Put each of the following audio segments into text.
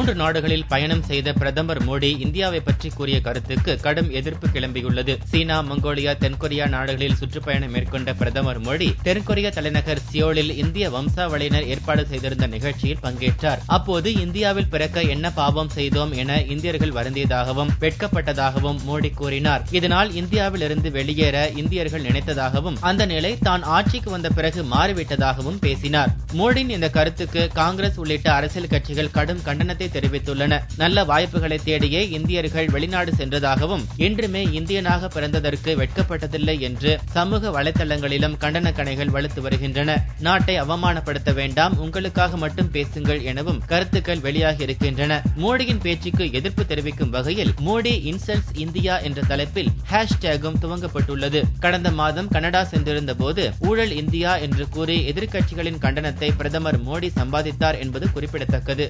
3 நாடுகளில் பயணம் செய்த பிரதமர் மோடி இந்தியாவை பற்றி கூறிய கருத்துக்கு கடும் எதிர்ப்பு கிளம்பியுள்ளது. சீனா, மங்கோலியா, தென்கொரியா நாடுகளில் சுற்றுப்பயணம் மேற்கொண்ட பிரதமர் மோடி தென்கொரிய தலைநகர் சியோலில் இந்திய வம்சாவளியினர் ஏற்பாடு செய்திருந்த நிகழ்ச்சியில் பங்கேற்றார். அப்போது இந்தியாவில் பிறக்க என்ன பாவம் செய்தோம் என இந்தியர்கள் வருந்தியதாகவும் வெட்கப்பட்டதாகவும் மோடி கூறினார். இதனால் இந்தியாவில் இருந்து வெளியேற இந்தியர்கள் நினைத்ததாகவும் அந்த நிலை தான் ஆட்சிக்கு வந்த பிறகு மாறிவிட்டதாகவும் பேசினார். மோடியின் இந்த கருத்துக்கு காங்கிரஸ் உள்ளிட்ட அரசியல் கட்சிகள் கடும் கண்டனத்தை தெரிவித்துள்ளன. நல்ல வாய்ப்புகளை தேடியே இந்தியர்கள் வெளிநாடு சென்றதாகவும் என்றுமே இந்தியனாக பிறந்ததற்கு வெட்கப்பட்டதில்லை என்று சமூக வலைதளங்களிலும் கண்டன கணைகள் வலுத்து வருகின்றன. நாட்டை அவமானப்படுத்த வேண்டாம், உங்களுக்காக மட்டும் பேசுங்கள் எனவும் கருத்துக்கள் வெளியாகி இருக்கின்றன. மோடியின் பேச்சுக்கு எதிர்ப்பு தெரிவிக்கும் வகையில் மோடி இன்சல்ட்ஸ் இந்தியா என்ற தலைப்பில் ஹேஷ்டேகும் துவங்கப்பட்டுள்ளது. கடந்த மாதம் கனடா சென்றிருந்த போது ஊழல் இந்தியா என்று கூறி எதிர்க்கட்சிகளின் கண்டனத்தை பிரதமர் மோடி சம்பாதித்தார் என்பது குறிப்பிடத்தக்கது.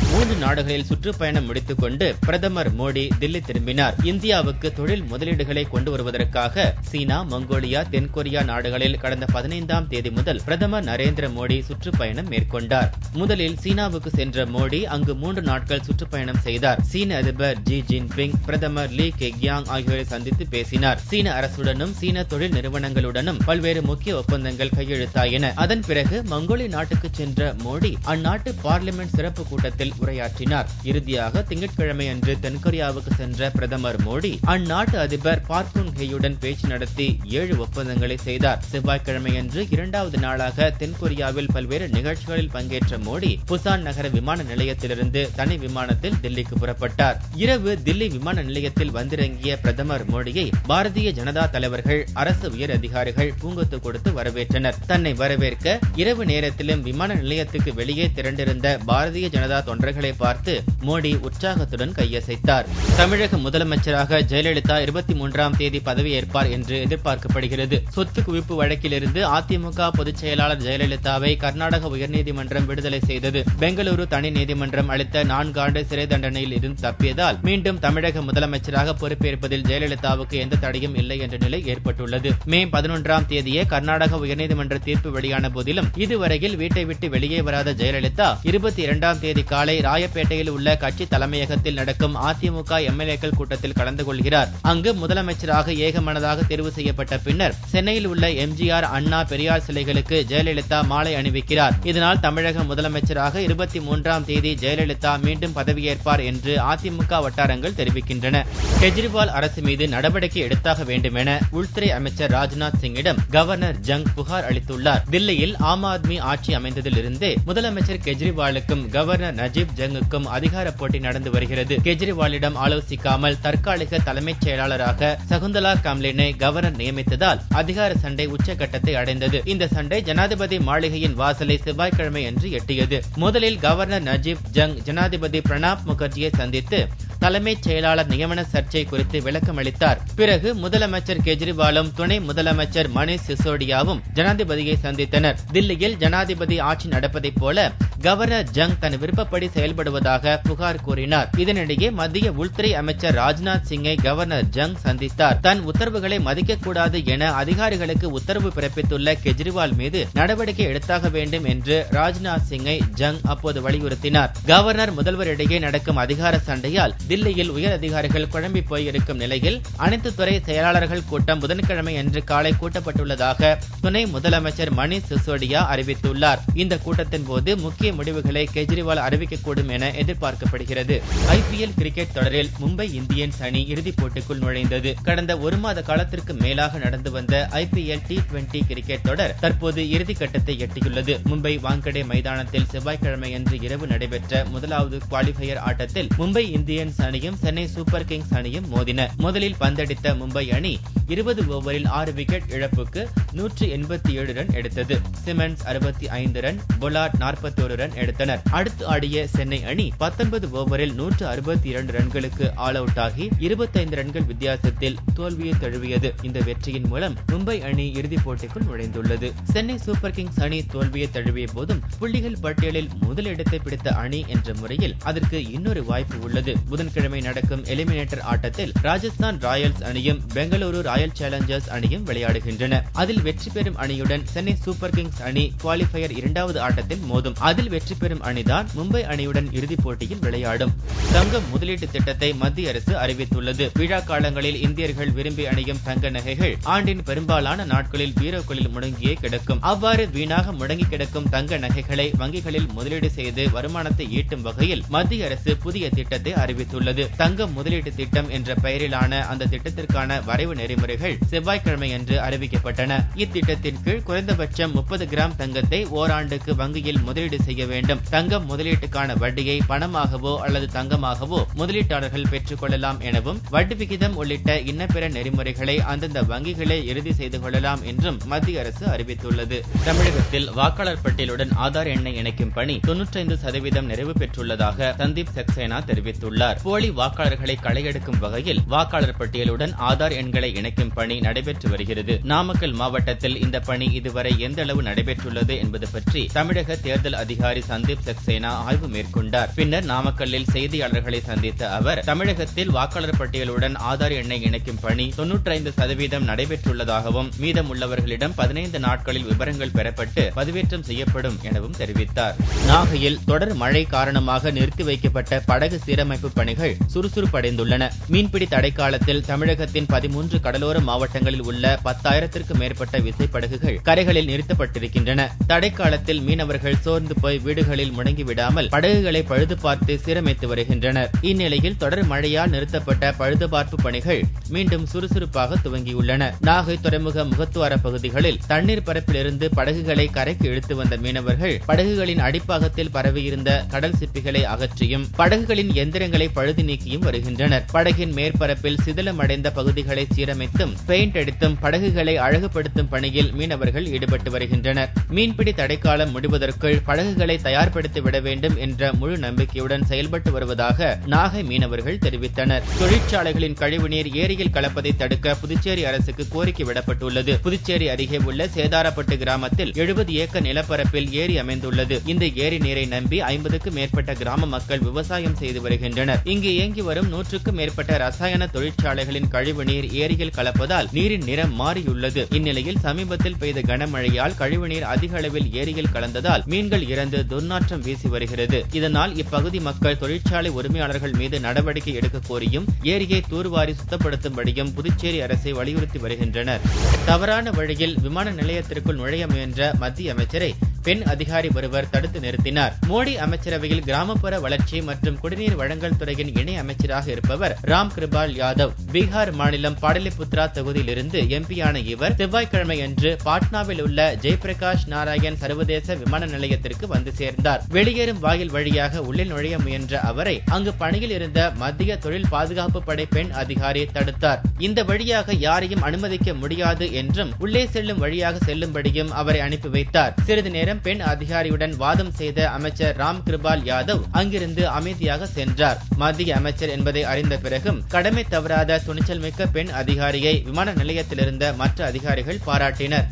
3 நாடுகளில் சுற்றுப்பயணம் முடித்துக் கொண்டு பிரதமர் மோடி தில்லி திரும்பினார். இந்தியாவுக்கு தொழில் முதலீடுகளை கொண்டு வருவதற்காக சீனா, மங்கோலியா, தென்கொரியா நாடுகளில் கடந்த 15ஆம் தேதி முதல் பிரதமர் நரேந்திர மோடி சுற்றுப்பயணம் மேற்கொண்டார். முதலில் சீனாவுக்கு சென்ற மோடி அங்கு 3 நாட்கள் சுற்றுப்பயணம் செய்தார். சீன அதிபர் ஜி ஜின்பிங், பிரதமர் லீ கெக்யாங் ஆகியோரை சந்தித்து பேசினார். சீன அரசுடனும் சீன தொழில் நிறுவனங்களுடனும் பல்வேறு முக்கிய ஒப்பந்தங்கள் கையெழுத்தாயின. அதன் பிறகு மங்கோலிய நாட்டுக்கு சென்ற மோடி அந்நாட்டு பார்லிமெண்ட் சிறப்பு கூட்டத்தில் உரையாற்றினார். இறுதியாக திங்கட்கிழமை அன்று தென்கொரியாவுக்கு சென்ற பிரதமர் மோடி அந்நாட்டு அதிபர் பார்க் குன் ஹேயுடன் பேச்சு நடத்தி 7 ஒப்பந்தங்களை செய்தார். செவ்வாய்க்கிழமை அன்று 2வது நாளாக தென்கொரியாவில் பல்வேறு நிகழ்ச்சிகளில் பங்கேற்ற மோடி புசான் நகர விமான நிலையத்திலிருந்து தனி விமானத்தில் தில்லிக்கு புறப்பட்டார். இரவு தில்லி விமான நிலையத்தில் வந்திறங்கிய பிரதமர் மோடியை பாரதிய ஜனதா தலைவர்கள், அரசு உயர் அதிகாரிகள் பூங்கொத்து கொடுத்து வரவேற்றனர். தன்னை வரவேற்க இரவு நேரத்திலும் விமான நிலையத்துக்கு வெளியே திரண்டிருந்த பாரதிய ஜனதா தொண்டர்களை பார்த்து மோடி உற்சாகத்துடன் கையசைத்தார். தமிழக முதலமைச்சராக ஜெயலலிதா 23ஆம் தேதி பதவியேற்பார் என்று எதிர்பார்க்கப்படுகிறது. சொத்து குவிப்பு வழக்கிலிருந்து அதிமுக பொதுச் செயலாளர் ஜெயலலிதாவை கர்நாடக உயர்நீதிமன்றம் விடுதலை செய்தது. பெங்களூரு தனி நீதிமன்றம் அளித்த 4 ஆண்டு சிறை தண்டனையில் இருந்து தப்பியதால் மீண்டும் தமிழக முதலமைச்சராக பொறுப்பேற்பதில் ஜெயலலிதாவுக்கு எந்த தடையும் இல்லை என்ற நிலை ஏற்பட்டுள்ளது. மே 11ஆம் தேதியே கர்நாடக உயர்நீதிமன்ற தீர்ப்பு வெளியான போதிலும் இதுவரையில் வீட்டை விட்டு வெளியே வராத ஜெயலலிதா 22ஆம் தேதி காலை ராயப்பேட்டையில் உள்ள கட்சி தலைமையகத்தில் நடக்கும் அதிமுக எம்எல்ஏக்கள் கூட்டத்தில் கலந்து கொள்கிறார். அங்கு முதலமைச்சராக ஏகமனதாக தேர்வு செய்யப்பட்ட பின்னர் சென்னையில் உள்ள எம்ஜிஆர், அண்ணா, பெரியார் சிலைகளுக்கு ஜெயலலிதா மாலை அணிவிக்கிறார். இதனால் தமிழக முதலமைச்சராக 23ஆம் தேதி ஜெயலலிதா மீண்டும் பதவியேற்பார் என்று அதிமுக வட்டாரங்கள் தெரிவிக்கின்றன. கெஜ்ரிவால் அரசு மீது நடவடிக்கை எடுத்தாக வேண்டும் என உள்துறை அமைச்சர் ராஜ்நாத் சிங்கிடம் கவர்னர் ஜங் புகார் அளித்துள்ளார். தில்லியில் ஆம் ஆத்மி ஆட்சி அமைந்ததிலிருந்தே முதலமைச்சர் கெஜ்ரிவாலுக்கும் கவர்னர் நஜீப் ஜங்குக்கும் அதிகார போட்டி நடந்து வருகிறது. கெஜ்ரிவாலிடம் ஆலோசிக்காமல் தற்காலிக தலைமைச் செயலாளராக சகுந்தலா கம்லினை கவர்னர் நியமித்ததால் அதிகார சண்டை உச்சகட்டத்தை அடைந்தது. இந்த சண்டை ஜனாதிபதி மாளிகையின் வாசலை செவ்வாய்க்கிழமை அன்று எட்டியது. முதலில் கவர்னர் நஜீப் ஜங் ஜனாதிபதி பிரணாப் முகர்ஜியை சந்தித்து தலைமைச் செயலாளர் நியமன சர்ச்சை குறித்து விளக்கம் அளித்தார். பிறகு முதலமைச்சர் கெஜ்ரிவாலும் துணை முதலமைச்சர் மணீஷ் சிசோடியாவும் ஜனாதிபதியை சந்தித்தனர். தில்லியில் ஜனாதிபதி ஆட்சி நடப்பதைப் போல கவர்னர் ஜங் தன் விருப்பப்படி செயல்படுவதாக புகார் கூறினார். இதனிடையே மத்திய உள்துறை அமைச்சர் ராஜ்நாத் சிங்கை கவர்னர் ஜங் சந்தித்தார். தன் உத்தரவுகளை மதிக்கக்கூடாது என அதிகாரிகளுக்கு உத்தரவு பிறப்பித்துள்ள கெஜ்ரிவால் மீது நடவடிக்கை எடுத்தாக வேண்டும் என்று ராஜ்நாத் சிங்கை ஜங் அப்போது வலியுறுத்தினார். கவர்னர் முதல்வர் இடையே நடக்கும் அதிகார சண்டையால் தில்லியில் உயர் அதிகாரிகள் குழம்பி போயிருக்கும் நிலையில் அனைத்து துறை செயலாளர்கள் கூட்டம் புதன்கிழமை அன்று காலை கூட்டப்பட்டுள்ளதாக துணை முதலமைச்சர் மணீஷ் சிசோடியா அறிவித்துள்ளார். இந்த கூட்டத்தின் போது முக்கிய முடிவுகளை கெஜ்ரிவால் அறிவிக்கக்கூடும் என எதிர்பார்க்கப்படுகிறது. IPL கிரிக்கெட் தொடரில் மும்பை இந்தியன்ஸ் அணி இறுதிப் போட்டிக்குள் நுழைந்தது. கடந்த 1 மாத காலத்திற்கு மேலாக நடந்து வந்த IPL T20 கிரிக்கெட் தொடர் தற்போது இறுதிக்கட்டத்தை எட்டியுள்ளது. மும்பை வாங்கடே மைதானத்தில் செவ்வாய்க்கிழமை அன்று இரவு நடைபெற்ற முதலாவது குவாலிஃபயர் ஆட்டத்தில் மும்பை இந்தியன்ஸ் அணியும் சென்னை சூப்பர் கிங்ஸ் அணியும் மோதின. முதலில் பந்தடித்த மும்பை அணி 20 ஓவரில் 6 விக்கெட் இழப்புக்கு 187 ரன் எடுத்தது. சிமன்ஸ் 65 ரன், பொலார்ட் 41 ரன் எடுத்தனர். அடுத்து ஆடிய சென்னை அணி 19 ஓவரில் 162 ரன்களுக்கு ஆல் அவுட் ஆகி 25 ரன்கள் வித்தியாசத்தில் தோல்வியை தழுவியது. இந்த வெற்றியின் மூலம் மும்பை அணி இறுதிப் போட்டிக்குள் நுழைந்துள்ளது. சென்னை சூப்பர் கிங்ஸ் அணி தோல்வியை தழுவிய போதும் புள்ளிகள் பட்டியலில் முதலிடத்தை பிடித்த அணி என்ற முறையில் அதற்கு இன்னொரு வாய்ப்பு உள்ளது. புதன்கிழமை நடக்கும் எலிமினேட்டர் ஆட்டத்தில் ராஜஸ்தான் ராயல்ஸ் அணியும் பெங்களூரு ராயல் சேலஞ்சர்ஸ் அணியும் விளையாடுகின்றன. அதில் வெற்றி பெறும் அணியுடன் சென்னை சூப்பர் கிங்ஸ் அணி குவாலிஃபயர் 2வது ஆட்டத்தில் மோதும். அதில் வெற்றி பெறும் அணிதான் மும்பை அணியுடன் இறுதிப் போட்டியில் விளையாடும். தங்கம் முதலீட்டு திட்டத்தை மத்திய அரசு அறிவித்துள்ளது. விழா காலங்களில் இந்தியர்கள் விரும்பி அணியும் தங்க நகைகள் ஆண்டின் பெரும்பாலான நாட்களில் பீரோக்களில் முடங்கியே கிடக்கும். அவ்வாறு வீணாக முடங்கி கிடக்கும் தங்க நகைகளை வங்கிகளில் முதலீடு செய்து வருமானத்தை ஈட்டும் வகையில் மத்திய அரசு புதிய திட்டத்தை அறிவித்துள்ளது. தங்கம் முதலீட்டு திட்டம் என்ற பெயரிலான அந்த திட்டத்திற்கான வரைவு நெறிமுறைகள் செவ்வாய்க்கிழமையன்று அறிவிக்கப்பட்டன. இத்திட்டத்தின் கீழ் குறைந்தபட்சம் 30 கிராம் தங்கத்தை ஓராண்டுக்கு வங்கியில் முதலீடு செய்ய வேண்டும். தங்கம் முதலீட்டுக்கான வட்டியை பணமாகவோ அல்லது தங்கமாகவோ முதலீட்டாளர்கள் பெற்றுக் கொள்ளலாம் எனவும் வட்டி விகிதம் உள்ளிட்ட இன்னபிற நெறிமுறைகளை அந்தந்த வங்கிகளே இறுதி செய்து கொள்ளலாம் என்றும் மத்திய அரசு அறிவித்துள்ளது. தமிழகத்தில் வாக்காளர் பட்டியலுடன் ஆதார் எண்ணை இணைக்கும் பணி 95% நிறைவு பெற்றுள்ளதாக சந்தீப் சக்சேனா தெரிவித்துள்ளார். போலி வாக்காளர்களை களையெடுக்கும் வகையில் வாக்காளர் பட்டியலுடன் ஆதார் எண்களை இணைக்கும் பணி நடைபெற்று வருகிறது. நாமக்கல் மாவட்டத்தில் இந்த பணி இதுவரை எந்த அளவு நடைபெற்றுள்ளது என்பது பற்றி தமிழக தேர்தல் அதிகாரி சந்தீப் சக்சேனா ஆய்வு மேற்கொண்டார். பின்னர் நாமக்கல்லில் செய்தியாளர்களை சந்தித்த அவர் தமிழகத்தில் வாக்காளர் பட்டியலுடன் ஆதார் எண்ணை இணைக்கும் பணி 95% நடைபெற்றுள்ளதாகவும் மீதமுள்ளவர்களிடம் 15 நாட்களில் விவரங்கள் பெறப்பட்டு பதிவேற்றம் செய்யப்படும் எனவும் தெரிவித்தார். நாகையில் தொடர் மழை காரணமாக நிறுத்தி வைக்கப்பட்ட படகு சீரமைப்பு பணிகள் சுறுசுறுப்படைந்துள்ளன. மீன்பிடி தடைக்காலத்தில் தமிழகத்தின் 13 கடலோர மாவட்டங்களில் உள்ள 10,000க்கும் மேற்பட்ட விசைப்படகுகள் கரைகளில் நிறுத்தப்பட்டிருக்கின்றன. தடைக்காலத்தில் மீனவர்கள் சோர்ந்து போய் வீடுகளில் முடங்கிவிடாமல் படகுகளை பழுது பார்த்து சீரமைத்து வருகின்றனர். இந்நிலையில் தொடர் மழையால் நிறுத்தப்பட்ட பழுதுபார்ப்பு பணிகள் மீண்டும் சுறுசுறுப்பாக துவங்கியுள்ளன. நாகை துறைமுக முகத்துவார பகுதிகளில் தண்ணீர் பரப்பிலிருந்து படகுகளை கரைக்கு இழுத்து வந்த மீனவர்கள் படகுகளின் அடிப்பாகத்தில் பரவியிருந்த கடல் சிப்பிகளை அகற்றியும் படகுகளின் எந்திரங்களை பழுது நீக்கியும் வருகின்றனர். படகின் மேற்பரப்பில் சிதிலமடைந்த பகுதிகளை சீரமைத்தும் பெயிண்ட் அடித்தும் படகுகளை அழகுபடுத்தும் பணியில் மீனவர்கள் ஈடுபட்டு வருகின்றனர். மீன்பிடி தடைக்காலம் முடிவதற்குள் படகுகளை தயார்படுத்தி விட வேண்டும் என்ற முழு நம்பிக்கையுடன் செயல்பட்டு வருவதாக நாகை மீனவர்கள் தெரிவித்தனர். தொழிற்சாலைகளின் கழிவுநீர் ஏரியில் கலப்பதை தடுக்க புதுச்சேரி அரசுக்கு கோரிக்கை விடப்பட்டுள்ளது. புதுச்சேரி அருகே உள்ள சேதாரப்பட்டு கிராமத்தில் 70 ஏக்கர் நிலப்பரப்பில் ஏரி அமைந்துள்ளது. இந்த ஏரி நீரை நம்பி 50க்கும் மேற்பட்ட கிராம மக்கள் விவசாயம் செய்து வருகின்றனர். இங்கு இயங்கி வரும் 100க்கும் மேற்பட்ட ரசாயன தொழிற்சாலைகளின் கழிவுநீர் ஏரியில் கலப்பதால் நீரின் நிறம் மாறியுள்ளது. இந்நிலையில் சமீபத்தில் பெய்த கனமழையால் கழிவுநீர் அதிக அளவில் ஏரியில் கலந்ததால் மீன்கள் இறந்து துர்நாற்றம் வீசி வருகிறது. இதனால் இப்பகுதி மக்கள் தொழிற்சாலை உரிமையாளர்கள் மீது நடவடிக்கை எடுக்க கோரியும் ஏரியை தூர்வாரி சுத்தப்படுத்தும்படியும் புதுச்சேரி அரசை வலியுறுத்தி வருகின்றனர். தவறான வழியில் விமான நிலையத்திற்குள் நுழைய முயன்ற மத்திய அமைச்சரை பெண் அதிகாரி ஒருவர் தடுத்து நிறுத்தினார். மோடி அமைச்சரவையில் கிராமப்புற வளர்ச்சி மற்றும் குடிநீர் வழங்கல் துறையின் இணை அமைச்சராக இருப்பவர் ராம் கிருபால் யாதவ். பீகார் மாநிலம் பாடலிபுத்ரா தொகுதியிலிருந்து எம்பியான இவர் செவ்வாய்க்கிழமை அன்று பாட்னாவில் உள்ள ஜெயபிரகாஷ் நாராயண் சர்வதேச விமான நிலையத்திற்கு வந்து சேர்ந்தார். வெளியேறும் வாயில் வழியாக உள்ளே நுழைய முயன்ற அவரை அங்கு பணியில் இருந்த மத்திய தொழில் பாதுகாப்பு படை பெண் அதிகாரி தடுத்தார். இந்த வழியாக யாரையும் அனுமதிக்க முடியாது என்றும் உள்ளே செல்லும் வழியாக செல்லும்படியும் அவரை அனுப்பி வைத்தார். சிறிது நேரம் பெண் அதிகாரியுடன் வாதம் செய்த அமைச்சர் ராம் கிருபால் யாதவ் அங்கிருந்து அமைதியாக சென்றார். மத்திய அமைச்சர் என்பதை அறிந்த பிறகும் கடமை தவறாத துணிச்சல் மிக்க பெண் அதிகாரியை விமான நிலையத்திலிருந்த மற்ற அதிகாரிகள் பாராட்டினர்.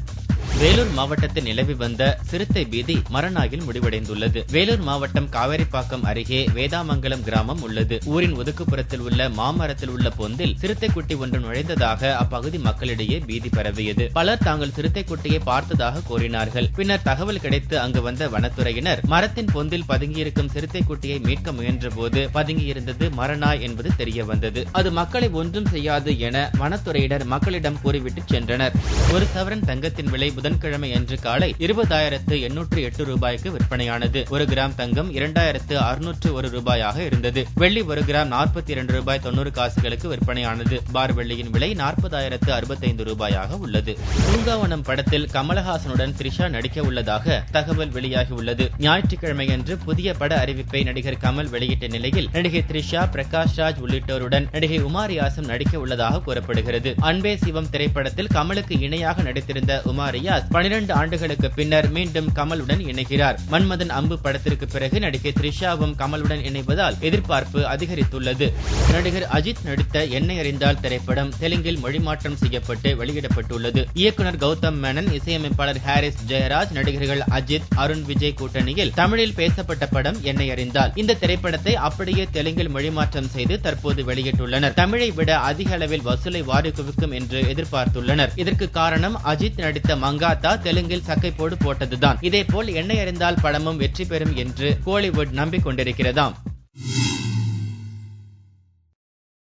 வேலூர் மாவட்டத்தில் நிலவி வந்த சிறுத்தை பீதி மரணாயில் முடிவடைந்துள்ளது. வேலூர் மாவட்டம் காவேரிப்பாக்கம் அருகே வேதாமங்கலம் கிராமம் உள்ளது. ஊரின் ஒதுக்குப்புறத்தில் உள்ள மாமரத்தில் உள்ள பொந்தில் சிறுத்தை குட்டி ஒன்று நுழைந்ததாக அப்பகுதி மக்களிடையே பீதி பரவியது. பலர் தாங்கள் சிறுத்தை குட்டியை பார்த்ததாக கூறினார்கள். பின்னர் தகவல் கிடைத்து அங்கு வந்த வனத்துறையினர் மரத்தின் பொந்தில் பதுங்கியிருக்கும் சிறுத்தை குட்டியை மீட்க முயன்ற போது பதுங்கியிருந்தது மரணாய் என்பது தெரிய வந்தது. அது மக்களை ஒன்றும் செய்யாது என வனத்துறையினர் மக்களிடம் கூறிவிட்டு சென்றனர். ஒரு சவரன் தங்கத்தின் விலை புதன்கிழமை அன்று காலை 20,808 ரூபாய்க்கு விற்பனையானது. 1 கிராம் தங்கம் 2,601 ரூபாயாக இருந்தது. வெள்ளி 1 கிராம் 42 ரூபாய் 90 காசுகளுக்கு விற்பனையானது. பார் வெள்ளியின் விலை 40,065 ரூபாயாக உள்ளது. தூங்காவனம் படத்தில் கமலஹாசனுடன் த்ரிஷா நடிக்க உள்ளதாக தகவல் வெளியாகி உள்ளது. ஞாயிற்றுக்கிழமை அன்று புதிய பட அறிவிப்பை நடிகர் கமல் வெளியிட்ட நிலையில் நடிகை த்ரிஷா, பிரகாஷ் ராஜ் உள்ளிட்டோருடன் நடிகை உமாரியாசும் நடிக்க உள்ளதாக கூறப்படுகிறது. அன்பே சிவம் திரைப்படத்தில் கமலுக்கு இணையாக நடித்திருந்த உமாரியா 12 ஆண்டுகளுக்கு பின்னர் மீண்டும் கமலுடன் இணைகிறார். மன்மதன் அம்பு படத்திற்கு பிறகு நடிகை த்ரிஷாவும் கமலுடன் இணைவதால் எதிர்பார்ப்பு அதிகரித்துள்ளது. நடிகர் அஜித் நடித்த என்னை அறிந்தால் திரைப்படம் தெலுங்கில் மொழிமாற்றம் செய்யப்பட்டு வெளியிடப்பட்டுள்ளது. இயக்குனர் கௌதம் மேனன், இசையமைப்பாளர் ஹாரிஸ் ஜெயராஜ், நடிகர்கள் அஜித், அருண் விஜய் கூட்டணியில் தமிழில் பேசப்பட்ட படம் என்னை அறிந்தால். இந்த திரைப்படத்தை அப்படியே தெலுங்கில் மொழிமாற்றம் செய்து தற்போது வெளியிட்டுள்ளனர். தமிழை விட அதிக அளவில் வசூலை வாரி குவிக்கும் என்று எதிர்பார்த்துள்ளனர். இதற்கு காரணம் அஜித் நடித்த மங்காத்தா தெலுங்கில் சக்கைப்போடு போட்டதுதான். இதேபோல் எண்ணெய் அறிந்தால் படமும் வெற்றி பெறும் என்று கோலிவுட் நம்பிக்கொண்டிருக்கிறதாம்.